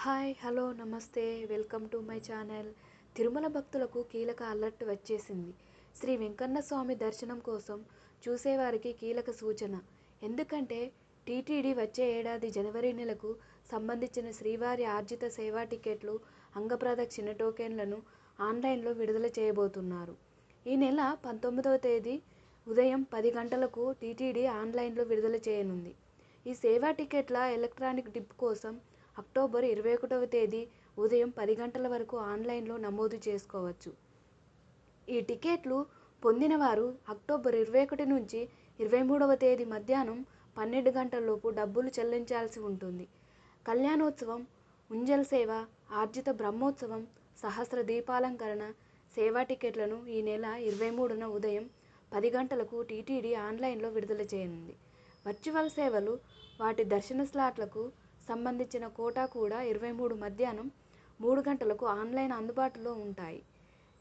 Hi hello నమస్తే welcome to my channel. Tirumala భక్తులకు కీలక అలర్ట్ వచ్చేసింది. శ్రీ వెంకన్న స్వామి దర్శనం కోసం చూసేవారికి కీలక సూచన. ఎందుకంటే టీటీడీ వచ్చే ఏడాది జనవరి నెలకు సంబంధించిన శ్రీవారి ఆర్జిత సేవా టికెట్లు, అంగప్రదక్షిణ టోకెన్లను ఆన్లైన్లో విడుదల చేయబోతున్నారు. ఈ నెల 19వ తేదీ ఉదయం 10 గంటలకు టీటీడీ ఆన్లైన్లో విడుదల చేయనుంది. ఈ సేవా టికెట్ల ఎలక్ట్రానిక్ డిప్ కోసం అక్టోబర్ 21వ తేదీ ఉదయం 10 గంటల వరకు ఆన్లైన్లో నమోదు చేసుకోవచ్చు. ఈ టికెట్లు పొందిన వారు అక్టోబర్ 21 నుంచి 23వ తేదీ మధ్యాహ్నం 12 గంటలలోపు డబ్బులు చెల్లించాల్సి ఉంటుంది. కళ్యాణోత్సవం, ఉంజల్ సేవ, ఆర్జిత బ్రహ్మోత్సవం, సహస్ర దీపాలంకరణ సేవా టికెట్లను ఈ నెల 23న ఉదయం 10 గంటలకు టీటీడీ ఆన్లైన్లో విడుదల చేయనుంది. వర్చువల్ సేవలు, వాటి దర్శన స్లాట్లకు సంబంధించిన కోటా కూడా 23 మధ్యాహ్నం 3 గంటలకు ఆన్లైన్ అందుబాటులో ఉంటాయి.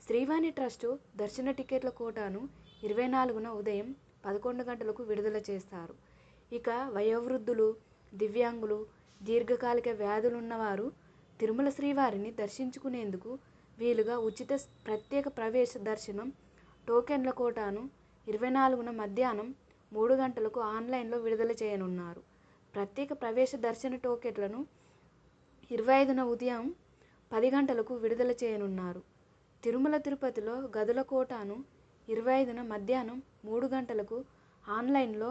శ్రీవాణి ట్రస్టు దర్శన టికెట్ల కోటాను 24న ఉదయం 11 గంటలకు విడుదల చేస్తారు. ఇక వయోవృద్ధులు, దివ్యాంగులు, దీర్ఘకాలిక వ్యాధులున్నవారు తిరుమల శ్రీవారిని దర్శించుకునేందుకు వీలుగా ఉచిత ప్రత్యేక ప్రవేశ దర్శనం టోకెన్ల కోటాను 24న మధ్యాహ్నం 3 గంటలకు ఆన్లైన్లో విడుదల చేయనున్నారు. ప్రత్యేక ప్రవేశ దర్శన టోకెన్లను 25న ఉదయం 10 గంటలకు విడుదల చేయనున్నారు. తిరుమల తిరుపతిలో గదుల కోటాను 25న మధ్యాహ్నం 3 గంటలకు ఆన్లైన్లో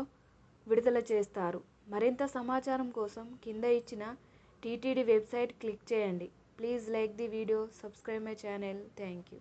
విడుదల చేస్తారు. మరింత సమాచారం కోసం కింద ఇచ్చిన టీటీడీ వెబ్సైట్ క్లిక్ చేయండి. Please like the video, subscribe my channel. Thank you.